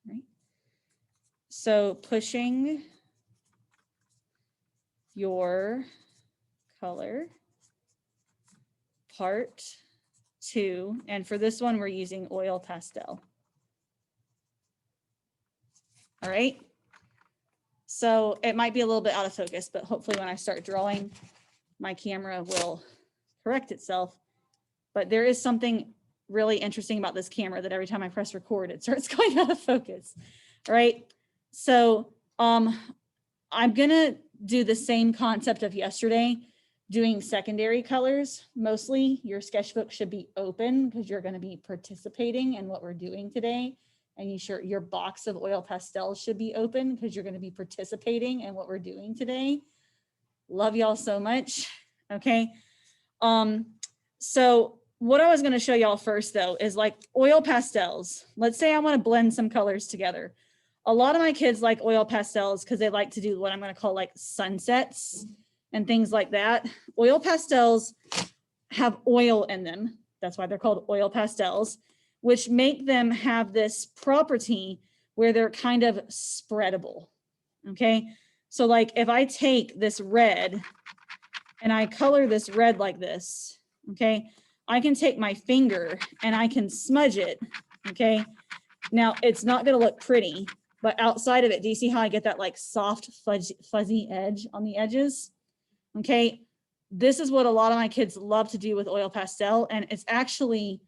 right? So pushing your color, part 2, and for this one, we're using oil pastel. All right. So it might be a little bit out of focus, but hopefully when I start drawing, my camera will correct itself. But there is something really interesting about this camera that every time I press record, it starts going out of focus. All right. So I'm gonna do the same concept of yesterday, doing secondary colors. Mostly your sketchbook should be open because you're going to be participating in what we're doing today. And your box of oil pastels should be open because you're going to be participating in what we're doing today. Love y'all so much. Okay. So what I was going to show y'all first though is like oil pastels. Let's say I want to blend some colors together. A lot of my kids like oil pastels because they like to do what I'm going to call like sunsets and things like that. Oil pastels have oil in them. That's why they're called oil pastels, which make them have this property where they're kind of spreadable. Okay. So like if I take this red and I color this red like this, okay, I can take my finger and I can smudge it. Okay. Now it's not going to look pretty, but outside of it, do you see how I get that like soft fuzzy edge on the edges? Okay. This is what a lot of my kids love to do with oil pastel. And it's actually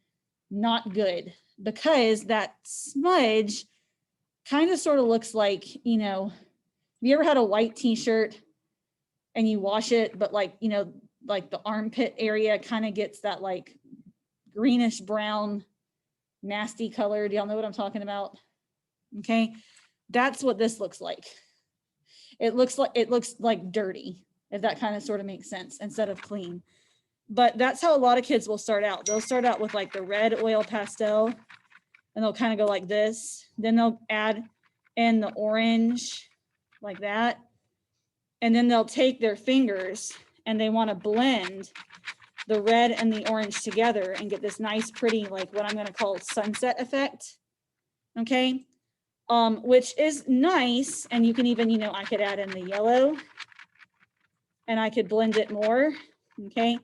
not good because that smudge kind of sort of looks like, you know, have you ever had a white t-shirt and you wash it, but like, you know, like the armpit area kind of gets that like greenish brown, nasty color. Do y'all know what I'm talking about? Okay. That's what this looks like. It looks like dirty, if that kind of sort of makes sense, instead of clean. But that's how a lot of kids will start out. They'll start out with like the red oil pastel and they'll kind of go like this. Then they'll add in the orange like that. And then they'll take their fingers and they want to blend the red and the orange together and get this nice, pretty, like what I'm going to call sunset effect. Okay. Which is nice. And you can even, you know, I could add in the yellow and I could blend it more. Okay.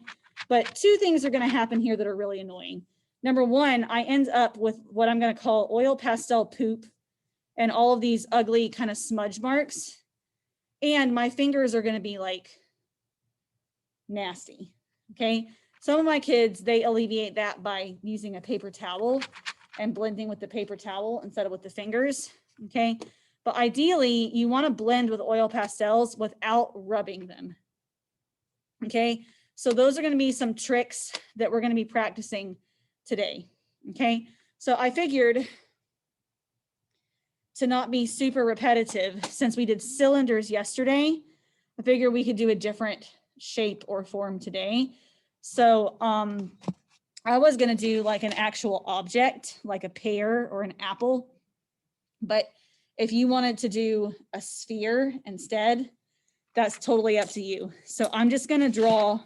But two things are going to happen here that are really annoying. Number one, I end up with what I'm going to call oil pastel poop and all of these ugly kind of smudge marks. And my fingers are going to be like nasty. Okay. Some of my kids, they alleviate that by using a paper towel and blending with the paper towel instead of with the fingers. Okay. But ideally, you want to blend with oil pastels without rubbing them. Okay. So those are going to be some tricks that we're going to be practicing today. Okay. So I figured to not be super repetitive, since we did cylinders yesterday, I figured we could do a different shape or form today. So I was going to do like an actual object, like a pear or an apple. But if you wanted to do a sphere instead, that's totally up to you. So I'm just going to draw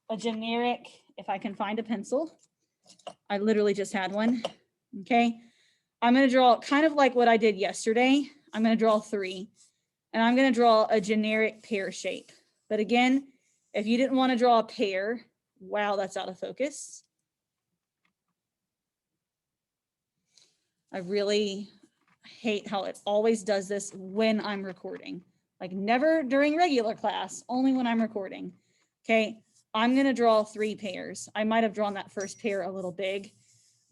a generic, if I can find a pencil. I literally just had one. Okay. I'm going to draw kind of like what I did yesterday. I'm going to draw 3 and I'm going to draw a generic pear shape. But again, if you didn't want to draw a pear, wow, that's out of focus. I really hate how it always does this when I'm recording. Like never during regular class, only when I'm recording. Okay, I'm going to draw 3 pears. I might have drawn that first pear a little big.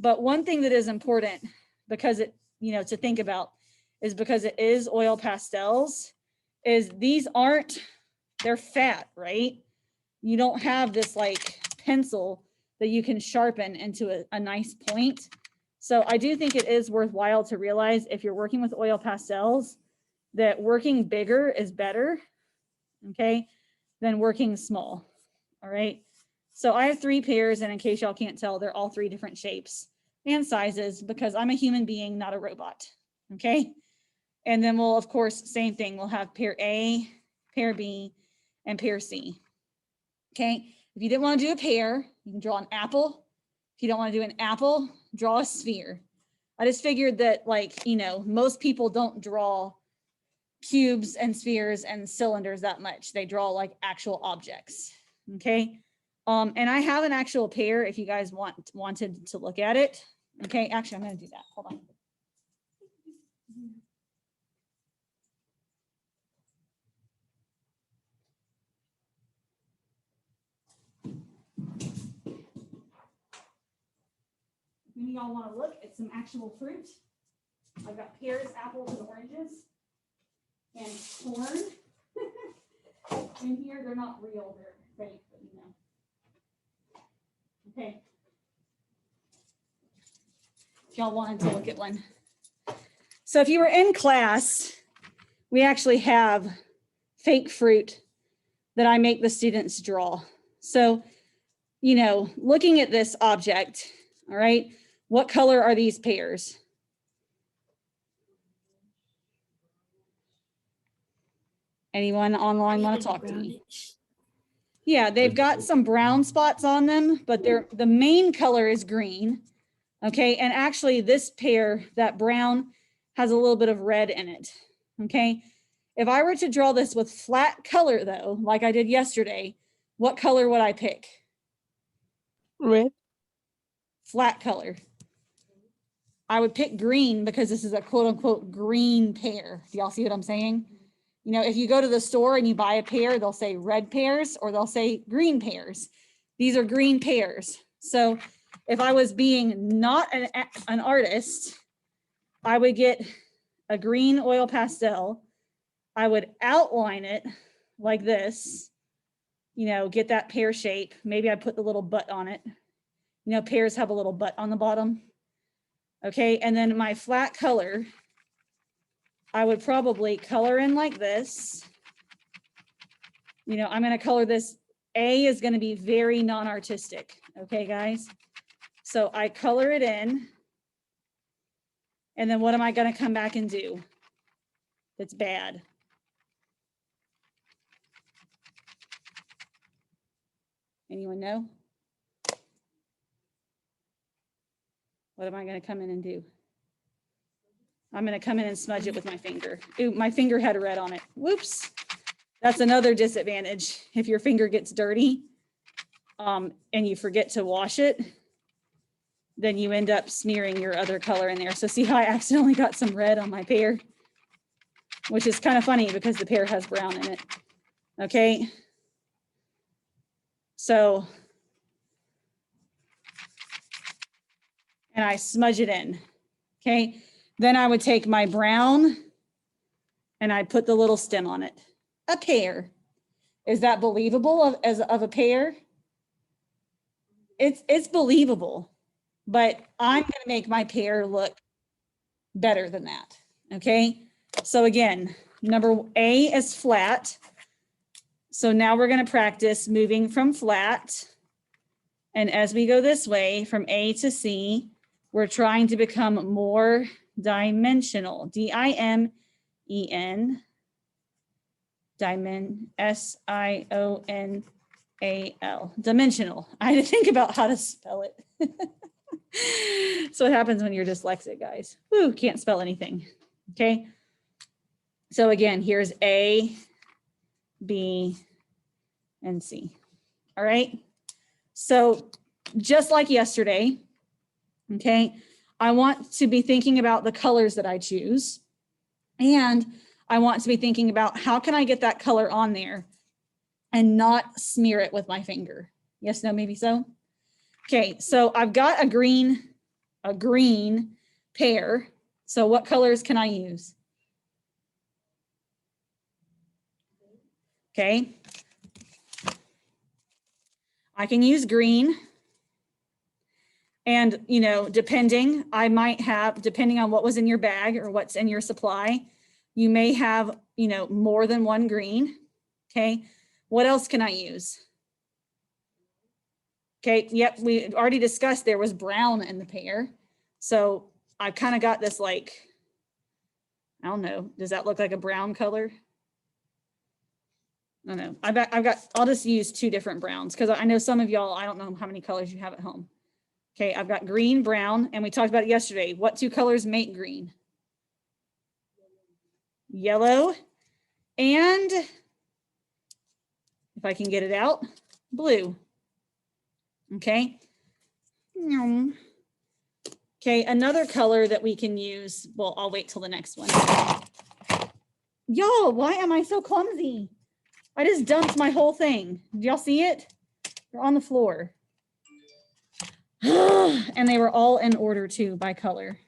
But one thing that is important, because it, you know, to think about, is because it is oil pastels, is these aren't, they're fat, right? You don't have this like pencil that you can sharpen into a nice point. So I do think it is worthwhile to realize if you're working with oil pastels that working bigger is better, okay, than working small. All right. So I have 3 pears, and in case y'all can't tell, they're all 3 different shapes and sizes because I'm a human being, not a robot. Okay. And then we'll, of course, same thing. We'll have pear A, pear B, and pear C. Okay. If you didn't want to do a pear, you can draw an apple. If you don't want to do an apple, draw a sphere. I just figured that, like, you know, most people don't draw cubes and spheres and cylinders that much. They draw like actual objects. Okay. And I have an actual pair if you guys wanted to look at it. Okay. Actually, I'm going to do that. Hold on. Maybe y'all want to look at some actual fruit. I've got pears, apples, and oranges, and corn. In here, they're not real, they're fake, but you know. Okay. If y'all wanted to look at one. So if you were in class, we actually have fake fruit that I make the students draw. So, you know, looking at this object, all right, what color are these pears? Anyone online want to talk to me? Yeah, they've got some brown spots on them, but the main color is green. Okay, and actually this pear, that brown, has a little bit of red in it. Okay, if I were to draw this with flat color though, like I did yesterday, what color would I pick? Red. Flat color. I would pick green because this is a quote unquote green pear. Do y'all see what I'm saying? You know, if you go to the store and you buy a pear, they'll say red pears or they'll say green pears. These are green pears. So if I was being not an artist, I would get a green oil pastel. I would outline it like this, you know, get that pear shape. Maybe I put the little butt on it. You know, pears have a little butt on the bottom. Okay, and then my flat color, I would probably color in like this. You know, I'm going to color this. A is going to be very non-artistic. Okay, guys. So I color it in. And then what am I going to come back and do? That's bad. Anyone know? What am I going to come in and do? I'm going to come in and smudge it with my finger. Ooh, my finger had red on it. Whoops. That's another disadvantage. If your finger gets dirty and you forget to wash it, then you end up smearing your other color in there. So see how I accidentally got some red on my pear, which is kind of funny because the pear has brown in it. Okay. So, and I smudge it in. Okay. Then I would take my brown and I put the little stem on it. A pear. Is that believable as of a pear? It's believable, but I'm going to make my pear look better than that. Okay. So again, number A is flat. So now we're going to practice moving from flat. And as we go this way from A to C, we're trying to become more dimensional. D-I-M-E-N, S-I-O-N-A-L, dimensional. I had to think about how to spell it. So what happens when you're dyslexic, guys? Woo, can't spell anything. Okay. So again, here's A, B, and C. All right. So just like yesterday, okay, I want to be thinking about the colors that I choose. And I want to be thinking about how can I get that color on there and not smear it with my finger. Yes, no, maybe so. Okay, so I've got a green pear. So what colors can I use? Okay. I can use green. And, you know, depending, I might have, depending on what was in your bag or what's in your supply, you may have, you know, more than one green. Okay. What else can I use? Okay. Yep. We already discussed there was brown in the pear. So I've kind of got this like, I don't know. Does that look like a brown color? I don't know. I'll just use two different browns because I know some of y'all, I don't know how many colors you have at home. Okay, I've got green, brown, and we talked about it yesterday. What two colors make green? Yellow, and if I can get it out, blue. Okay. Okay, another color that we can use, well, I'll wait till the next one. Y'all, why am I so clumsy? I just dumped my whole thing. Did y'all see it? They're on the floor. And they were all in order too by color.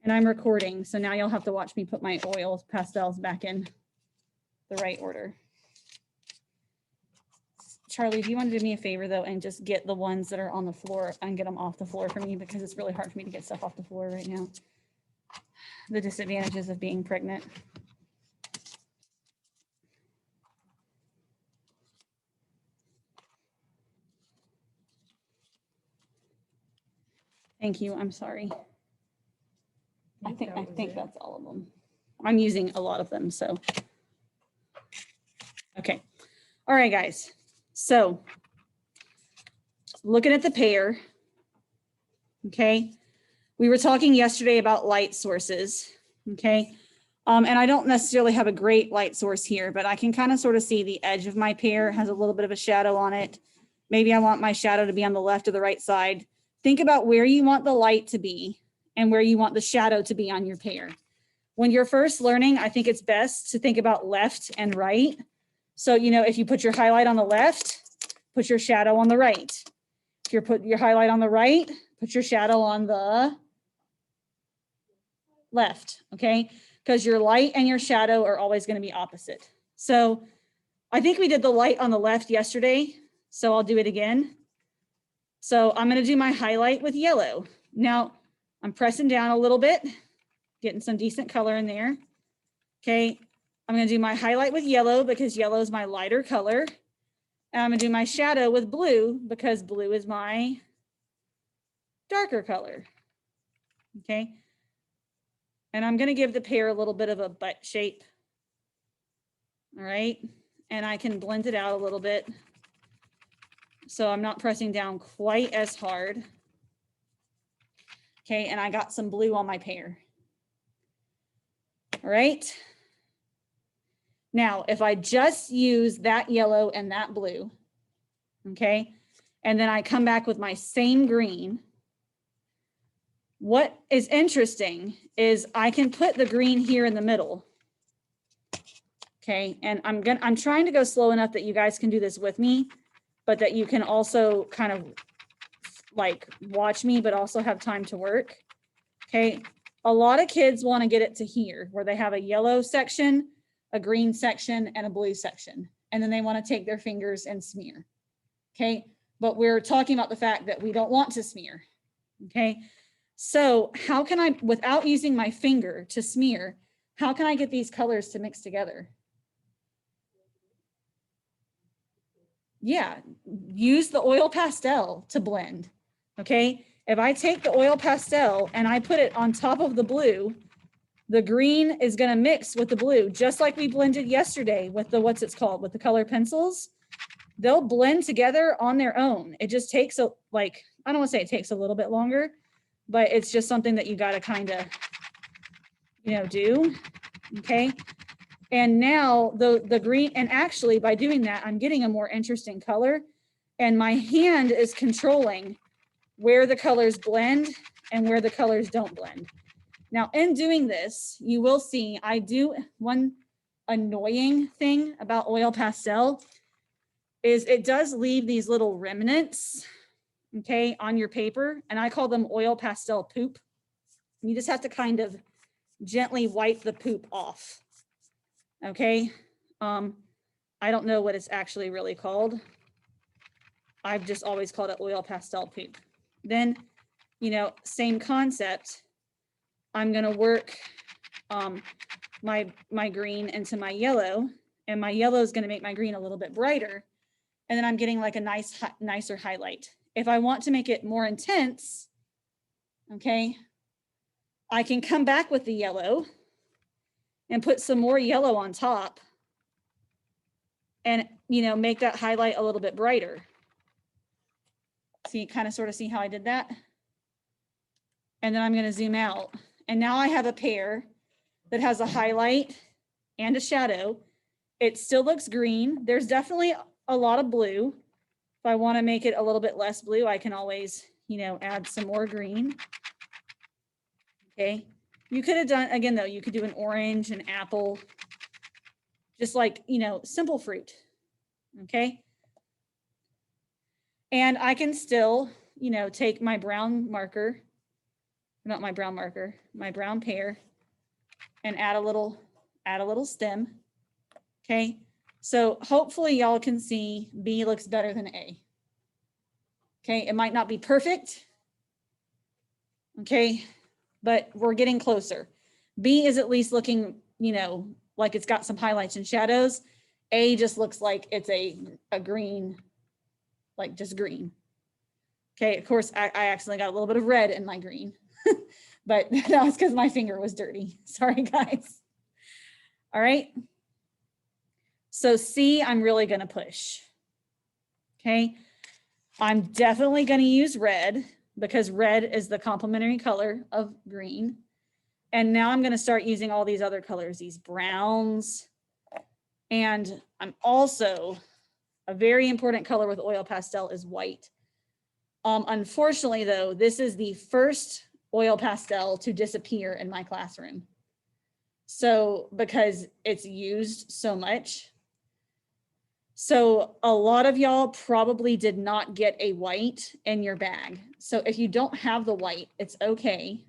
And I'm recording, so now you'll have to watch me put my oil pastels back in the right order. Charlie, do you want to do me a favor though and just get the ones that are on the floor and get them off the floor for me, because it's really hard for me to get stuff off the floor right now. The disadvantages of being pregnant. Thank you, I'm sorry. I think that's all of them. I'm using a lot of them, so. Okay, all right, guys. So looking at the pear, okay, we were talking yesterday about light sources, okay, and I don't necessarily have a great light source here, but I can kind of sort of see the edge of my pear has a little bit of a shadow on it. Maybe I want my shadow to be on the left or the right side. Think about where you want the light to be and where you want the shadow to be on your pear. When you're first learning, I think it's best to think about left and right. So, you know, if you put your highlight on the left, put your shadow on the right. If you put your highlight on the right, put your shadow on the left, okay? Because your light and your shadow are always going to be opposite. So I think we did the light on the left yesterday, so I'll do it again. So I'm going to do my highlight with yellow. Now I'm pressing down a little bit, getting some decent color in there. Okay, I'm going to do my highlight with yellow because yellow is my lighter color. And I'm going to do my shadow with blue because blue is my darker color. Okay. And I'm going to give the pear a little bit of a butt shape. All right. And I can blend it out a little bit. So I'm not pressing down quite as hard. Okay. And I got some blue on my pear. All right. Now, if I just use that yellow and that blue, okay, and then I come back with my same green, what is interesting is I can put the green here in the middle. Okay, and I'm trying to go slow enough that you guys can do this with me, but that you can also kind of like watch me, but also have time to work. Okay, a lot of kids want to get it to here where they have a yellow section, a green section, and a blue section. And then they want to take their fingers and smear. Okay, but we're talking about the fact that we don't want to smear. Okay, so how can I, without using my finger to smear, how can I get these colors to mix together? Yeah, use the oil pastel to blend. Okay, if I take the oil pastel and I put it on top of the blue, the green is going to mix with the blue, just like we blended yesterday with the, what's it's called, with the color pencils. They'll blend together on their own. It just takes a, like, I don't want to say it takes a little bit longer, but it's just something that you got to kind of, you know, do. Okay. And now the green, and actually by doing that, I'm getting a more interesting color, and my hand is controlling where the colors blend and where the colors don't blend. Now, in doing this, you will see I do one annoying thing about oil pastel is it does leave these little remnants, okay, on your paper, and I call them oil pastel poop. You just have to kind of gently wipe the poop off, okay? I don't know what it's actually really called. I've just always called it oil pastel poop. Then, you know, same concept. I'm gonna work my green into my yellow, and my yellow is gonna make my green a little bit brighter. And then I'm getting like a nicer highlight. If I want to make it more intense, okay, I can come back with the yellow and put some more yellow on top and, you know, make that highlight a little bit brighter. See, kind of sort of see how I did that? And then I'm going to zoom out. And now I have a pair that has a highlight and a shadow. It still looks green. There's definitely a lot of blue. If I want to make it a little bit less blue, I can always, you know, add some more green. Okay. You could have done, again, though, you could do an orange, an apple, just like, you know, simple fruit. Okay. And I can still, you know, take my brown marker, not my brown marker, my brown pear, and add a little stem. Okay. So hopefully y'all can see B looks better than A. Okay. It might not be perfect. Okay. But we're getting closer. B is at least looking, you know, like it's got some highlights and shadows. A just looks like it's a green, like just green. Okay, of course, I accidentally got a little bit of red in my green, but that was because my finger was dirty. Sorry, guys. All right. So C, I'm really going to push. Okay. I'm definitely going to use red because red is the complementary color of green. And now I'm going to start using all these other colors, these browns. And I'm also, a very important color with oil pastel is white. Unfortunately, though, this is the first oil pastel to disappear in my classroom. So because it's used so much. So a lot of y'all probably did not get a white in your bag. So if you don't have the white, it's okay.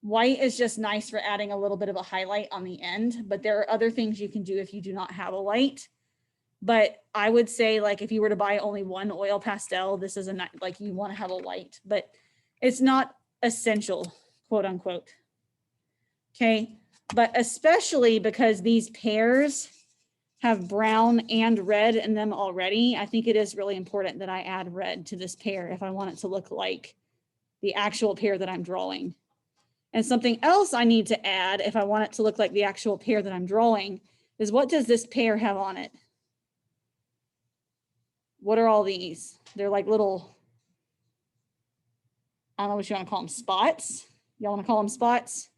White is just nice for adding a little bit of a highlight on the end, but there are other things you can do if you do not have a white. But I would say, like, if you were to buy only one oil pastel, this is like you want to have a white, but it's not essential, quote unquote. Okay. But especially because these pears have brown and red in them already, I think it is really important that I add red to this pear if I want it to look like the actual pear that I'm drawing. And something else I need to add if I want it to look like the actual pear that I'm drawing is, what does this pear have on it? What are all these? They're like little, I don't know what you want to call them, spots. Y'all want to call them spots?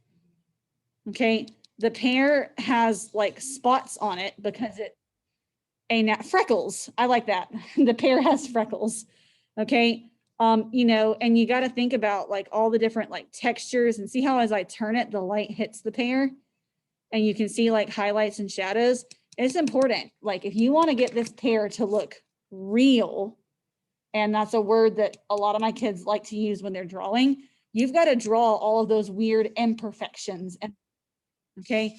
Okay. The pear has like spots on it because freckles. I like that. The pear has freckles. Okay. You know, and you got to think about like all the different like textures, and see how as I turn it, the light hits the pear and you can see like highlights and shadows. It's important. Like if you want to get this pear to look real, and that's a word that a lot of my kids like to use when they're drawing, you've got to draw all of those weird imperfections, and okay,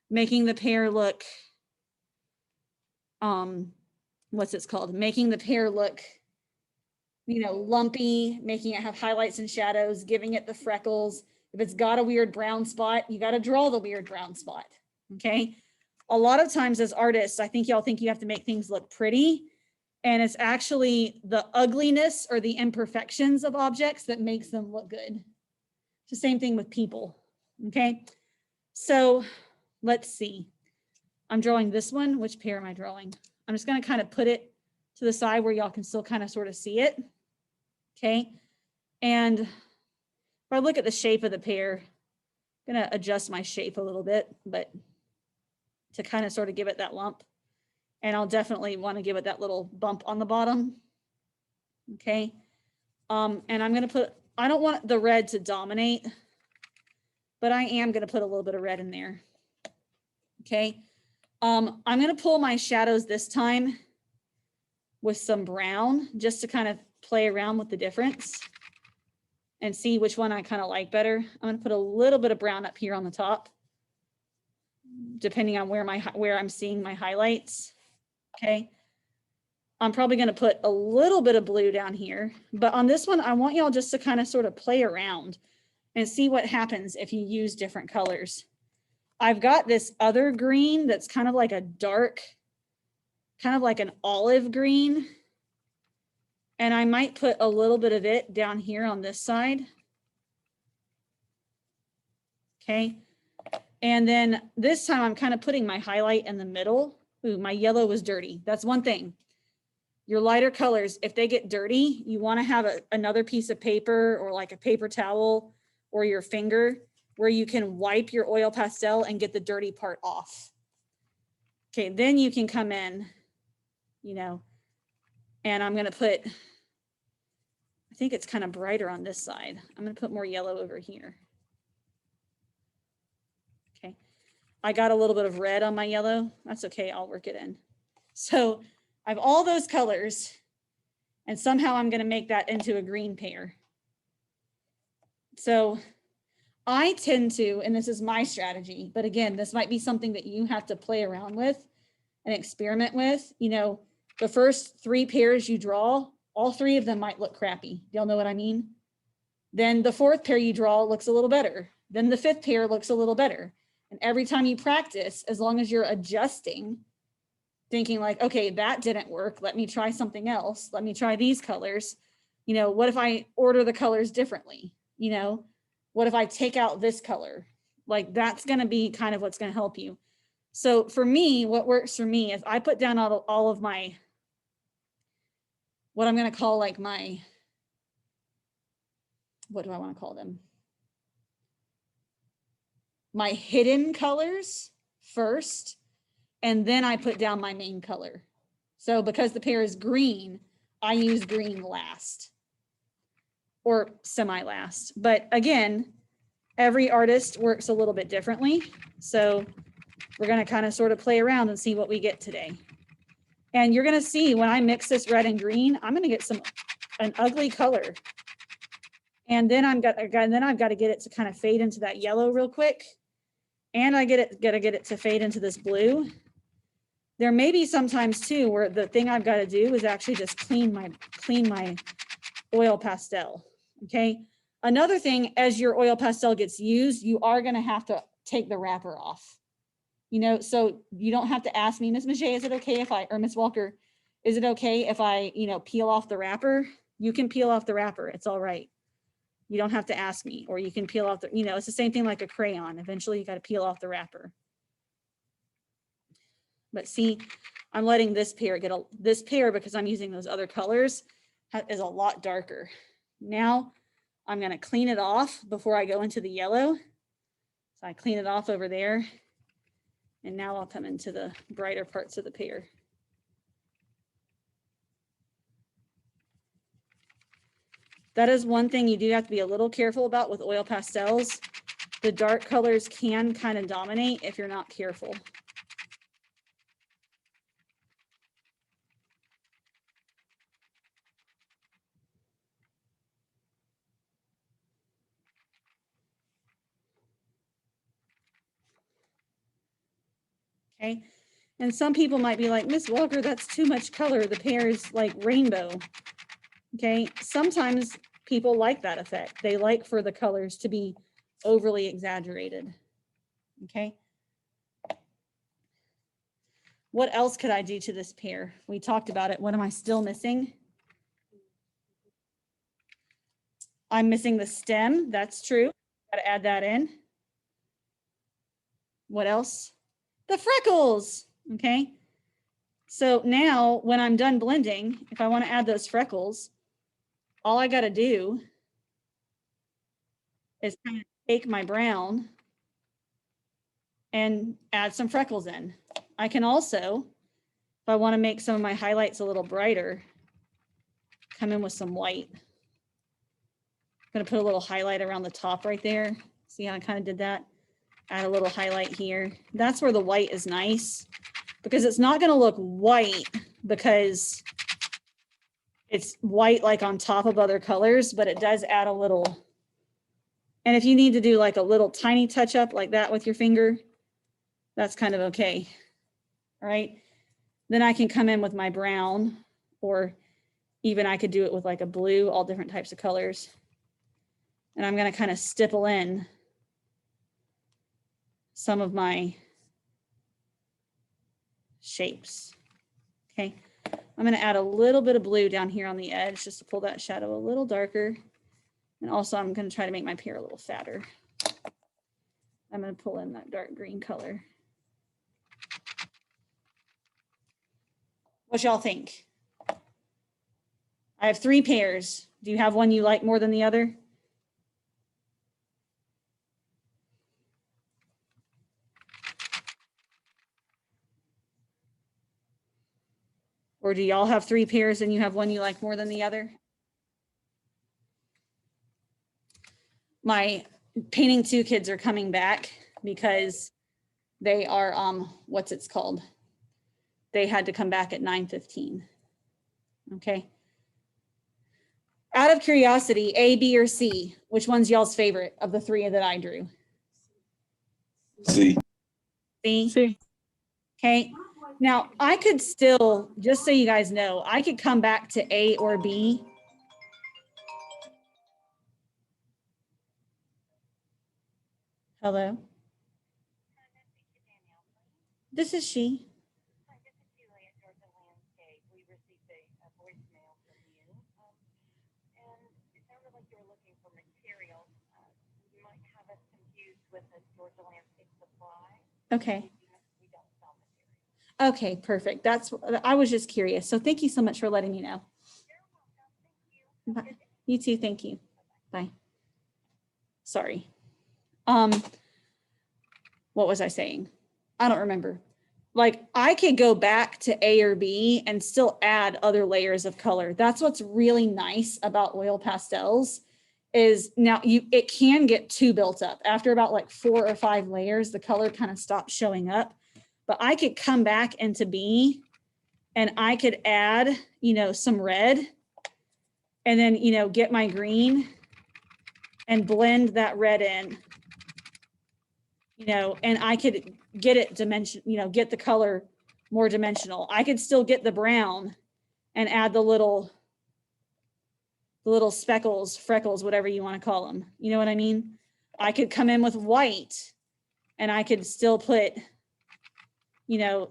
making the pear look, what's it's called? Making the pear look, you know, lumpy, making it have highlights and shadows, giving it the freckles. If it's got a weird brown spot, you got to draw the weird brown spot. Okay. A lot of times as artists, I think y'all think you have to make things look pretty, and it's actually the ugliness or the imperfections of objects that makes them look good. It's the same thing with people. Okay. So let's see. I'm drawing this one. Which pear am I drawing? I'm just going to kind of put it to the side where y'all can still kind of sort of see it. Okay. And if I look at the shape of the pear, I'm going to adjust my shape a little bit, but to kind of sort of give it that lump. And I'll definitely want to give it that little bump on the bottom. Okay. And I'm going to put, I don't want the red to dominate, but I am going to put a little bit of red in there. Okay. I'm going to pull my shadows this time with some brown, just to kind of play around with the difference and see which one I kind of like better. I'm going to put a little bit of brown up here on the top, depending on where I'm seeing my highlights. Okay. I'm probably going to put a little bit of blue down here, but on this one, I want y'all just to kind of sort of play around and see what happens if you use different colors. I've got this other green that's kind of like a dark, kind of like an olive green. And I might put a little bit of it down here on this side. Okay. And then this time I'm kind of putting my highlight in the middle. Ooh, my yellow was dirty. That's one thing. your lighter colors, if they get dirty, you want to have another piece of paper or like a paper towel or your finger where you can wipe your oil pastel and get the dirty part off. Okay, then you can come in, you know, and I'm going to put, I think it's kind of brighter on this side. I'm going to put more yellow over here. Okay, I got a little bit of red on my yellow. That's okay, I'll work it in. So I have all those colors, and somehow I'm going to make that into a green pear. So I tend to, and this is my strategy, but again, this might be something that you have to play around with and experiment with. You know, the first 3 pairs you draw, all 3 of them might look crappy. Y'all know what I mean? Then the 4th pair you draw looks a little better. Then the 5th pair looks a little better. And every time you practice, as long as you're adjusting, thinking like, okay, that didn't work. Let me try something else. Let me try these colors. You know, what if I order the colors differently? You know, what if I take out this color? Like that's going to be kind of what's going to help you. So for me, what works for me is I put down all of my, what I'm going to call like my, what do I want to call them? My hidden colors first, and then I put down my main color. So because the pear is green, I use green last or semi-last. But again, every artist works a little bit differently. So we're going to kind of sort of play around and see what we get today. And you're going to see when I mix this red and green, I'm going to get an ugly color. And then I've got to get it to kind of fade into that yellow real quick. And I got to get it to fade into this blue. There may be sometimes too where the thing I've got to do is actually just clean my oil pastel. Okay. Another thing, as your oil pastel gets used, you are going to have to take the wrapper off. You know, so you don't have to ask me, Miss Mache, is it okay if or Miss Walker, is it okay if I, you know, peel off the wrapper? You can peel off the wrapper. It's all right. You don't have to ask me, or you can peel off the, you know, it's the same thing like a crayon. Eventually you got to peel off the wrapper. But see, I'm letting this pear this pear, because I'm using those other colors, is a lot darker. Now I'm going to clean it off before I go into the yellow. So I clean it off over there. And now I'll come into the brighter parts of the pear. That is one thing you do have to be a little careful about with oil pastels. The dark colors can kind of dominate if you're not careful. Okay, and some people might be like, Miss Walker, that's too much color. The pear is like rainbow. Okay, sometimes people like that effect. They like for the colors to be overly exaggerated. Okay. What else could I do to this pear? We talked about it. What am I still missing? I'm missing the stem. That's true. Got to add that in. What else? The freckles. Okay. So now when I'm done blending, if I want to add those freckles, all I got to do is kind of take my brown and add some freckles in. I can also, if I want to make some of my highlights a little brighter, come in with some white. I'm going to put a little highlight around the top right there. See how I kind of did that? Add a little highlight here. That's where the white is nice, because it's not going to look white because it's white like on top of other colors, but it does add a little. And if you need to do like a little tiny touch up like that with your finger, that's kind of okay. All right. Then I can come in with my brown, or even I could do it with like a blue, all different types of colors. And I'm going to kind of stipple in some of my shapes. Okay. I'm going to add a little bit of blue down here on the edge just to pull that shadow a little darker. And also I'm going to try to make my pear a little fatter. I'm going to pull in that dark green color. What y'all think? I have 3 pairs. Do you have one you like more than the other? Or do y'all have 3 pairs and you have one you like more than the other? My painting 2 kids are coming back because they are, what's it's called? They had to come back at 9:15. Okay. Out of curiosity, A, B, or C, which one's y'all's favorite of the 3 that I drew? C. C? C. Okay. Now I could still, just so you guys know, I could come back to A or B. Hello? This is she. Okay. Okay, perfect. That's, I was just curious. So thank you so much for letting me know. Bye. You too. Thank you. Bye. Sorry. What was I saying? I don't remember. Like I could go back to A or B and still add other layers of color. That's what's really nice about oil pastels is now it can get too built up. After about like 4 or 5 layers, the color kind of stops showing up. But I could come back into B and I could add, some red and then, get my green and blend that red in, and I could get it dimension, get the color more dimensional. I could still get the brown and add the little speckles, freckles, whatever you want to call them. You know what I mean? I could come in with white and I could still put,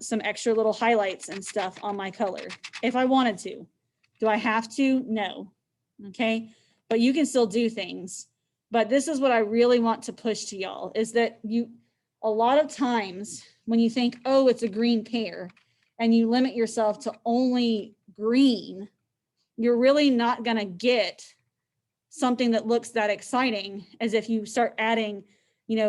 some extra little highlights and stuff on my color if I wanted to. Do I have to? No. Okay. But you can still do things. But this is what I really want to push to y'all is that a lot of times when you think, oh, it's a green pear and you limit yourself to only green, you're really not going to get something that looks that exciting as if you start adding,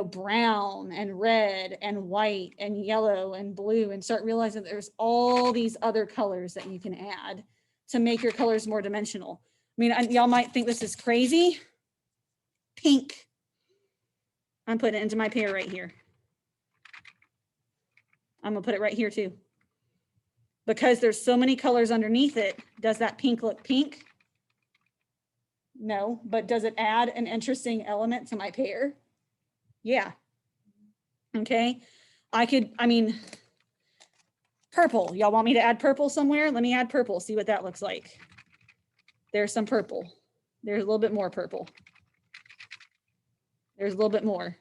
brown and red and white and yellow and blue and start realizing that there's all these other colors that you can add to make your colors more dimensional. I mean, y'all might think this is crazy. Pink. I'm putting it into my pear right here. I'm gonna put it right here too. Because there's so many colors underneath it, does that pink look pink? No, but does it add an interesting element to my pear? Yeah. Okay. Purple. Y'all want me to add purple somewhere? Let me add purple, see what that looks like. There's some purple. There's a little bit more purple. There's a little bit more.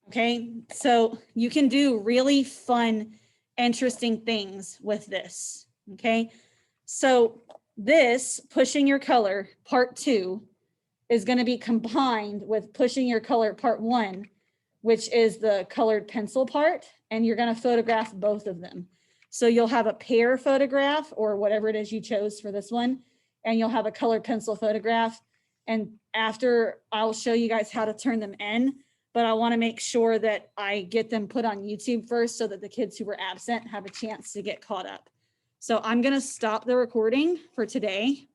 Okay, so you can do really fun, interesting things with this. Okay, so this pushing your color part 2 is going to be combined with pushing your color part 1, which is the colored pencil part, and you're going to photograph both of them. So you'll have a pear photograph or whatever it is you chose for this one, and you'll have a colored pencil photograph. And after, I'll show you guys how to turn them in, but I want to make sure that I get them put on YouTube first so that the kids who were absent have a chance to get caught up. So I'm going to stop the recording for today.